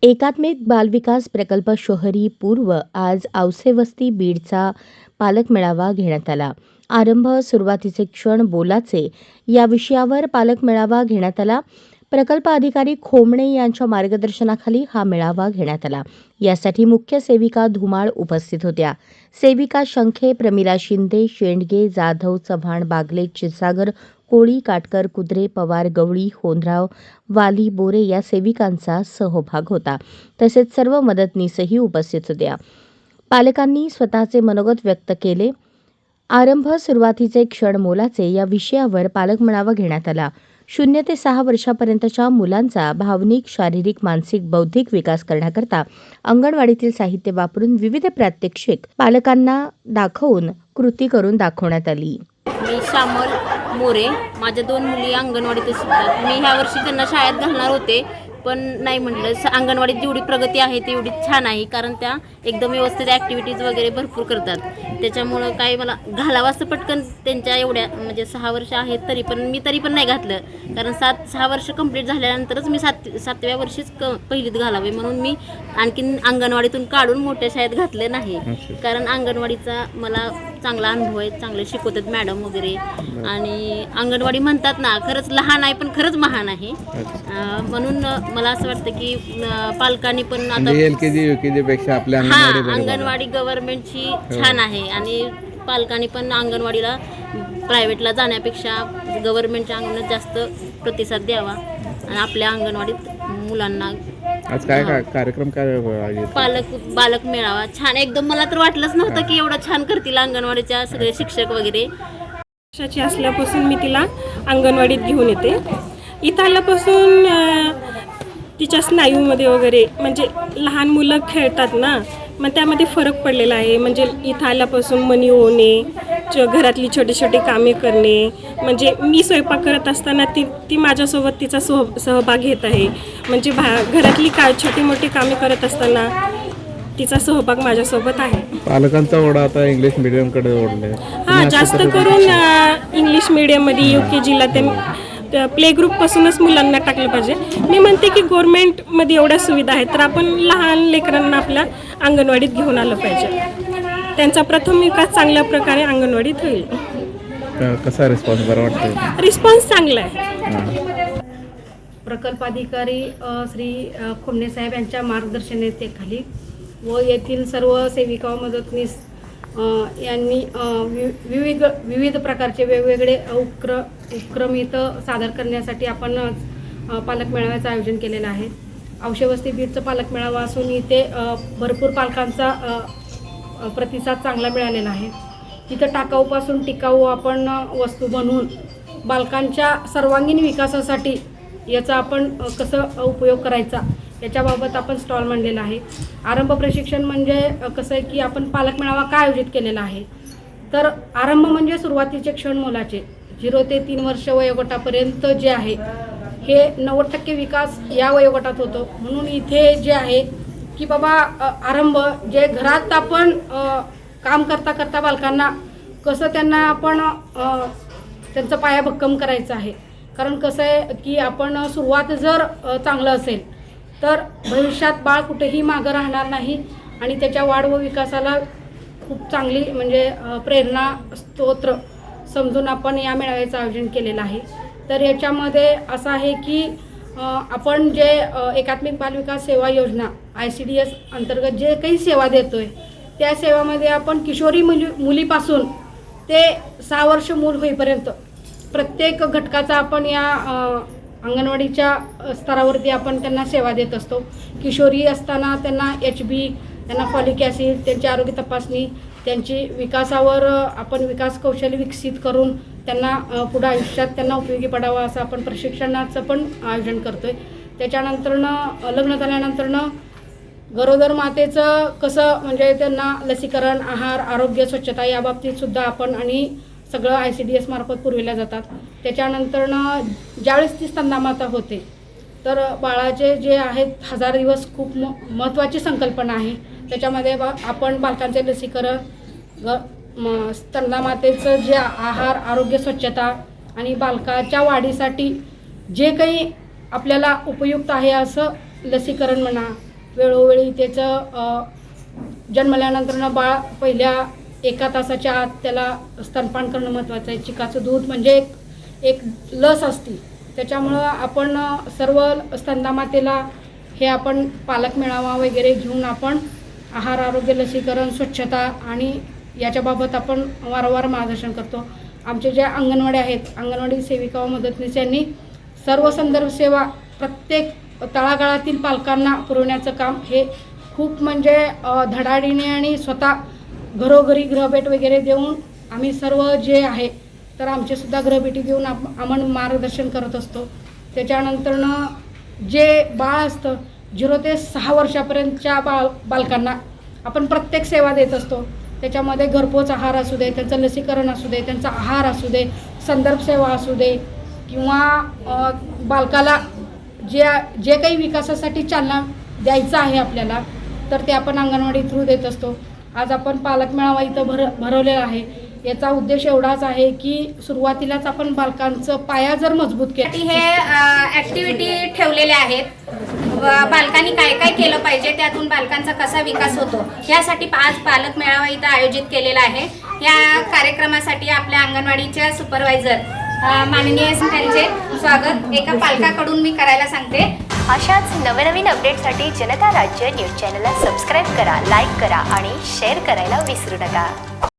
एकात्मिक बालविकास प्रकल्प शहरी पूर्व आज औसे वस्ती बीडचा पालक मेळावा घेण्यात आला. आरंभ सुरुवातीचे क्षण बोलाचे या विषयावर पालक मेळावा घेण्यात आला. प्रकल्प अधिकारी खोमणे यांच्या मार्गदर्शनाखाली हा मेळावा घेण्यात आला. यासाठी मुख्य सेविका धुमाळ उपस्थित होत्या. सेविका शंखे, प्रमिला शिंदे, शेंडगे, जाधव, चव्हाण, बागले, क्षीरसागर, कोळी, काटकर, कुद्रे, पवार, गवळी, होनराव, वाली, बोरे या सेविकांचा सहभाग होता. तसेच सर्व मदतनीसही उपस्थित होत्या. पालकांनी स्वतःचे मनोगत व्यक्त केले. आरंभ सुरुवातीचे क्षण मोलाचे या विषयावर पालक मेळावा घेण्यात आला. 0 ते 6 वर्षापर्यंतच्या मुलांचा भावनिक, शारीरिक, मानसिक, बौद्धिक विकास करण्याकरता अंगणवाडीतील साहित्य वापरून विविध प्रात्यक्षिक पालकांना दाखवून कृती करून दाखवण्यात आली. मी श्यामल मोरे, माझ्या 2 मुली अंगणवाडीत शिकतात. मी ह्या वर्षी त्यांना शाळेत घालणार होते, पण नाही म्हटलं. अंगणवाडीत जेवढी प्रगती आहे तेवढी छान आहे, कारण त्या एकदम व्यवस्थित ॲक्टिव्हिटीज वगैरे भरपूर करतात. त्याच्यामुळं काही मला घालावं असं पटकन त्यांच्या एवढ्या म्हणजे 6 वर्ष आहेत तरी पण नाही घातलं, कारण 6 वर्ष कंप्लीट झाल्यानंतरच मी 7व्या वर्षीच पहिलीत घालावे म्हणून मी आणखीन अंगणवाडीतून काढून मोठ्या शाळेत घातलं नाही. कारण अंगणवाडीचा मला चांगला अनुभव आहे, चांगले शिकवतात मॅडम वगैरे. आणि अंगणवाडी म्हणतात ना, खरंच लहान आहे पण खरंच महान आहे. म्हणून मला असं वाटतं की पालकांनी पण आता LKG UKG पेक्षा आपल्या अंगणवाडी गव्हर्नमेंटची छान आहे. आणि पालकांनी पण अंगणवाडीला प्रायव्हेटला जाण्यापेक्षा गव्हर्नमेंटच्या अंगणवाडीत जास्त प्रतिसाद द्यावा आणि आपल्या अंगणवाडीत मुलांना. आज काय कार्यक्रम काय बालक मेळावा छान एकदम. मला तर वाटलंच नव्हतं की एवढं छान करतील अंगणवाडीच्या सगळे शिक्षक वगैरे. वर्षाची असल्यापासून मी तिला अंगणवाडीत घेऊन येते. इथं आल्यापासून तिच्या स्नायूमध्ये वगैरे म्हणजे लहान मुलं खेळतात ना, मग त्यामध्ये फरक पडलेला आहे. म्हणजे इथं आल्यापासून मनी होणे, घरातली छोटी छोटी कामे करणे. म्हणजे मी स्वयंपाक करत असताना ती माझ्यासोबत तिचा सहभाग घेत आहे. म्हणजे घरातली छोटी मोठी कामे करत असताना तिचा सहभाग माझ्यासोबत आहे. पालकांचा ओढा आता इंग्लिश मीडियमकडे ओढले. हां, जास्त करून इंग्लिश मीडियममध्ये UKGला ते प्ले ग्रुपपासूनच मुलांना टाकलं पाहिजे. मी म्हणते की गव्हर्नमेंटमध्ये एवढ्या सुविधा आहेत, तर आपण लहान लेकरांना आपल्या अंगणवाडीत घेऊन आलं पाहिजे. त्यांचा प्रथम विकास चांगल्या प्रकारे अंगणवाडीत होईल. कसा रिस्पॉन्स बरा वाटतो? रिस्पॉन्स चांगला आहे. प्रकल्प अधिकारी श्री खोमणे साहेब यांच्या मार्गदर्शनाखाली व येथील सर्व सेविका व मदतनीस यांनी विविध प्रकारचे वेगवेगळे उपक्रम इथं सादर करण्यासाठी आपण पालक मेळाव्याचं आयोजन केलेलं आहे. औसे वस्ती बीडचं पालक मेळावा असून इथे भरपूर पालकांचा प्रतिसाद चांगला मिळालेला आहे. इथं टाकाऊपासून टिकाऊ आपण वस्तू बनवून बालकांच्या सर्वांगीण विकासासाठी याचा आपण कसं उपयोग करायचा याच्याबाबत आपण स्टॉल मांडलेला आहे. आरंभ प्रशिक्षण म्हणजे कसं आहे की आपण पालक मेळावा का आयोजित केलेला आहे, तर आरंभ म्हणजे सुरुवातीचे क्षण मोलाचे. 0 ते 3 वर्ष वयोगटापर्यंत जे आहे हे 90% विकास या वयोगटात होतो. म्हणून इथे जे आहे की बाबा आरंभ जे घरात आपण काम करता करता बालकांना कसं त्यांना आपण त्यांचा पाया भक्कम करायचा आहे. कारण कसं आहे की आपण सुरुवात जर चांगलं असेल तर भविष्यात बाळ कुठेही मागं राहणार नाही आणि त्याच्या वाढ व विकासाला खूप चांगली म्हणजे प्रेरणा स्तोत्र समजून आपण या मेळाव्याचं आयोजन केलेलं आहे. तर याच्यामध्ये असं आहे की आपण जे एकात्मिक बालविकास सेवा योजना ICDS अंतर्गत जे काही सेवा देतो आहे त्या सेवामध्ये आपण किशोरी मुलीपासून ते 6 वर्ष मूल होईपर्यंत प्रत्येक घटकाचा आपण या अंगणवाडीच्या स्तरावरती आपण त्यांना सेवा देत असतो. किशोरी असताना त्यांना HB, त्यांना फॉलिक ॲसिड, त्यांची आरोग्य तपासणी, त्यांची विकासावर आपण विकास कौशल्य विकसित करून त्यांना पुढे आयुष्यात त्यांना उपयोगी पडावं असं आपण प्रशिक्षणाचं पण आयोजन करतो आहे. त्याच्यानंतरनं लग्न झाल्यानंतरनं गरोदर मातेचं कसं म्हणजे त्यांना लसीकरण, आहार, आरोग्य, स्वच्छता याबाबतीतसुद्धा आपण आणि सगळं ICDS मार्फत पुरविल्या जातात. त्याच्यानंतरनं ज्यावेळेस ती स्तनदामाता होते तर बाळाचे जे आहेत 1000 दिवस खूप महत्त्वाची संकल्पना आहे. त्याच्यामध्ये आपण बालकांचे लसीकरण, स्तनदामातेचं जे आहार, आरोग्य, स्वच्छता आणि बालकाच्या वाढीसाठी जे काही आपल्याला उपयुक्त आहे असं लसीकरण म्हणा, वेळोवेळी त्याचं जन्मल्यानंतर बाळ पहिल्या 1 तासाच्या आत त्याला स्तनपान करणं महत्त्वाचं आहे. चिकाचं दूध म्हणजे एक लस असते, त्याच्यामुळं आपण सर्व स्तनदामातेला हे आपण पालक मेळावा वगैरे घेऊन आपण आहार, आरोग्य, लसीकरण, स्वच्छता आणि याच्याबाबत आपण वारंवार मार्गदर्शन करतो. आमचे जे अंगणवाडी आहेत, अंगणवाडी सेविका व मदतनीस यांनी सर्व संदर्भ सेवा प्रत्येक तळागाळातील पालकांना पुरवण्याचं काम हे खूप म्हणजे धडाडीने आणि स्वतः घरोघरी गृहभेट वगैरे देऊन आम्ही सर्व जे आहे तर आमचेसुद्धा गृहभेटी देऊन आपण मार्गदर्शन करत असतो. त्याच्यानंतरनं जे बाळ असतं 0 ते 6 वर्षापर्यंतच्या बालकांना आपण प्रत्येक सेवा देत असतो. त्याच्यामध्ये घरपोच आहार असू दे, त्यांचं लसीकरण असू दे, त्यांचा आहार असू दे, संदर्भ सेवा असू दे किंवा बालकाला जे काही विकासासाठी चालना द्यायचं आहे आपल्याला तर ते आपण अंगणवाडी थ्रू देत असतो. आज आपण पालक मेळावा इथं भरवलेला आहे. याचा उद्देश एवढाच आहे की सुरुवातीलाच आपण बालकांचं पाया जर मजबूत केला. हे ॲक्टिव्हिटी ठेवलेल्या आहेत. बालकांनी काय काय केलं पाहिजे, त्यातून बालकांचा कसा विकास होतो यासाठी आज पालक मेळावा इथं आयोजित केलेला आहे. या कार्यक्रमासाठी आपल्या अंगणवाडीच्या सुपरवायझर माननीय त्यांचे स्वागत एका पालकाकडून मी करायला सांगते. अशाच नवनवीन अपडेटसाठी जनता राज्य न्यूज चॅनलला सबस्क्राईब करा, लाईक करा आणि शेअर करायला विसरू नका.